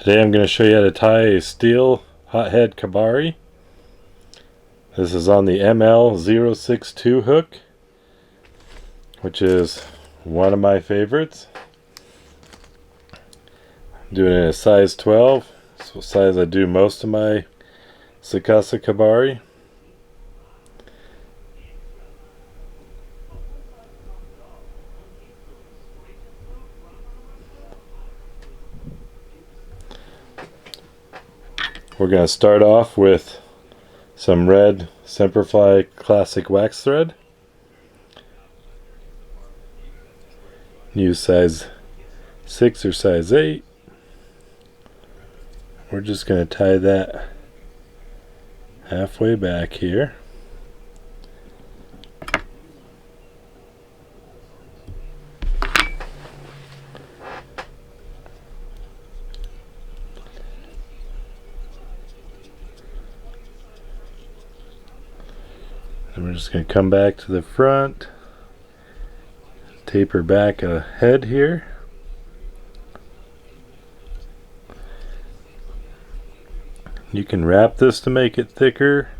Today I'm going to show you how to tie a steel hothead Kebari. This is on the ML062 hook, which is one of my favorites. I'm doing it in a size 12, it's the size I do most of my Sakasa Kebari. We're going to start off with some red Semperfli classic wax thread. Use size 6 or size 8. We're just going to tie that halfway back here. And we're just going to come back to the front, taper back a head here. You can wrap this to make it thicker,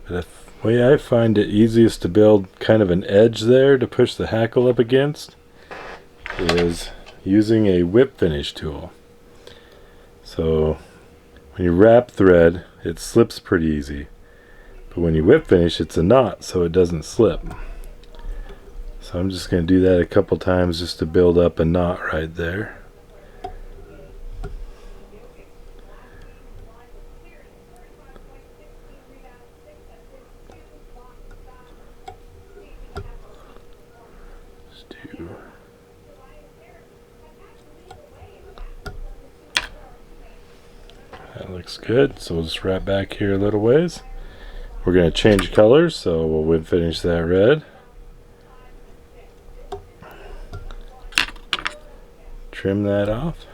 but the way I find it easiest to build kind of an edge there to push the hackle up against is using a whip finish tool. So when you wrap thread, it slips pretty easy. But when you whip finish, it's a knot, so it doesn't slip. So I'm just going to do that a couple times just to build up a knot right there. That looks good, so we'll just wrap back here a little ways. We're going to change colors, so we'll whip finish that red. Trim that off.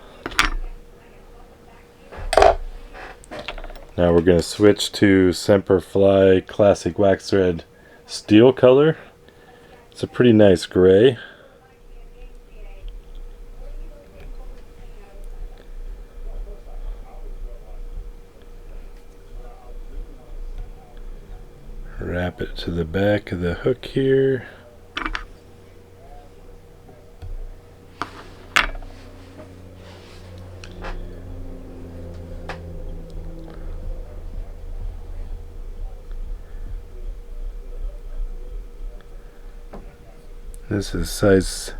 Now we're going to switch to Semperfli classic wax thread steel color. It's a pretty nice gray. Wrap it to the back of the hook here. This is size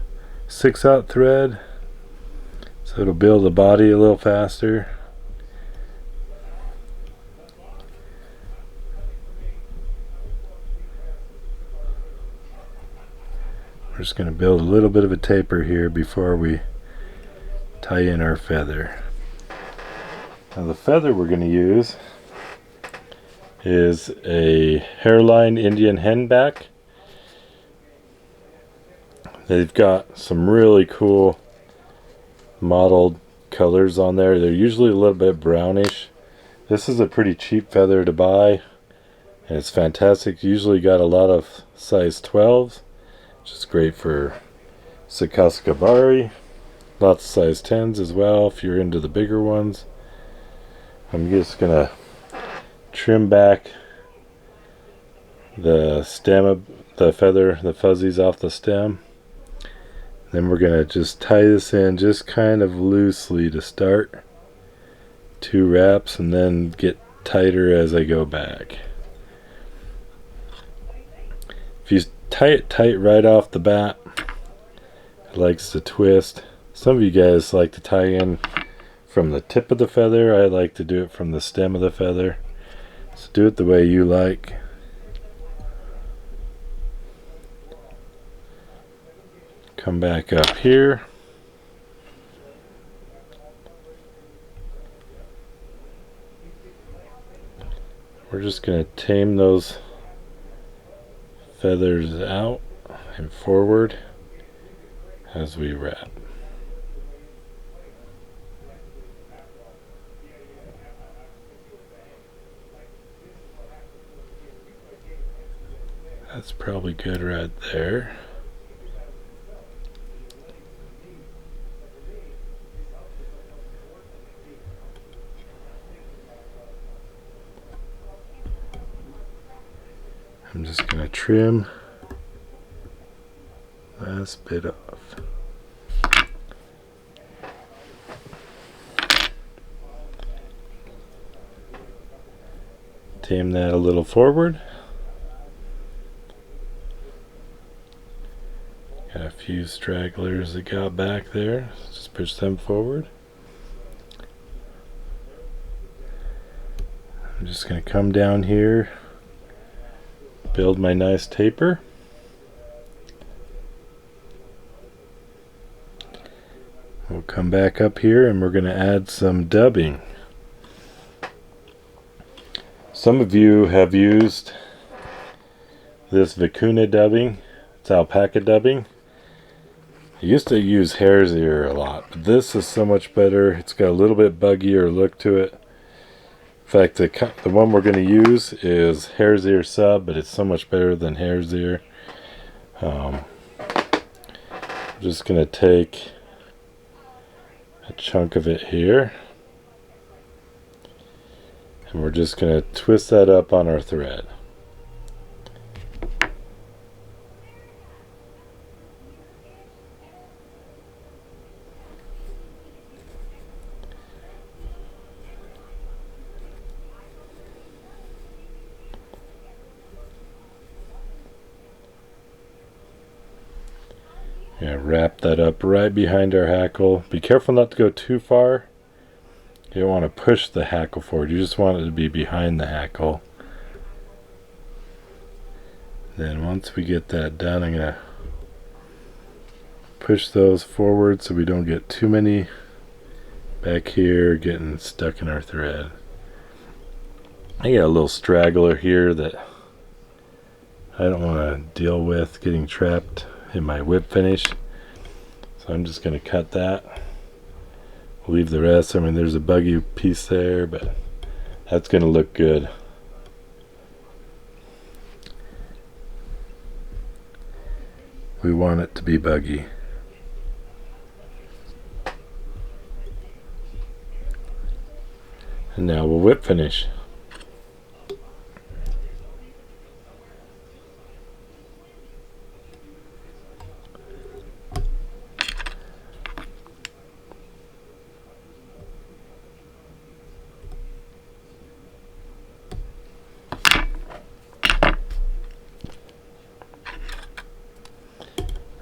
6/0 thread, so it'll build the body a little faster. We're just going to build a little bit of a taper here before we tie in our feather. Now the feather we're going to use is a hairline Indian henback. They've got some really cool mottled colors on there. They're usually a little bit brownish. This is a pretty cheap feather to buy, and it's fantastic. Usually got a lot of size 12s. Which is great for Sakasa Kebari. Lots of size 10s as well if you're into the bigger ones. I'm just going to trim back the stem of the feather, the fuzzies off the stem. Then we're going to just tie this in just kind of loosely to start. 2 wraps and then get tighter as I go back. If you tie it tight right off the bat, it likes to twist. Some of you guys like to tie in from the tip of the feather. I like to do it from the stem of the feather. So do it the way you like. Come back up here. We're just going to tame those feathers out and forward as we wrap. That's probably good right there. I'm just going to trim last bit off. Tame that a little forward. Got a few stragglers that got back there. Just push them forward. I'm just going to come down here, build my nice taper. We'll come back up here and we're going to add some dubbing. Some of you have used this Vicuna Dubbing. It's alpaca dubbing. I used to use Hare's ear a lot, but this is so much better. It's got a little bit buggier look to it. In fact, the one we're going to use is Hare's ear sub, but it's so much better than Hare's ear. I'm just going to take a chunk of it here, and we're just going to twist that up on our thread. Yeah, wrap that up right behind our hackle. Be careful not to go too far. You don't want to push the hackle forward. You just want it to be behind the hackle. Then once we get that done, I'm going to push those forward so we don't get too many back here getting stuck in our thread. I got a little straggler here that I don't want to deal with getting trapped in my whip finish, so I'm just going to cut that. Leave the rest. I mean, there's a buggy piece there, but that's going to look good. We want it to be buggy. And now we'll whip finish.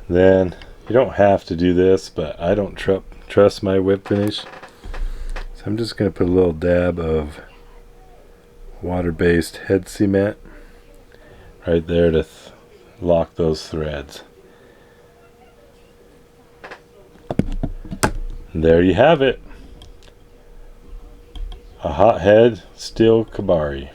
Then, you don't have to do this, but I don't trust my whip finish. So I'm just going to put a little dab of water-based head cement right there to lock those threads. And there you have it. A hot head steel Kebari.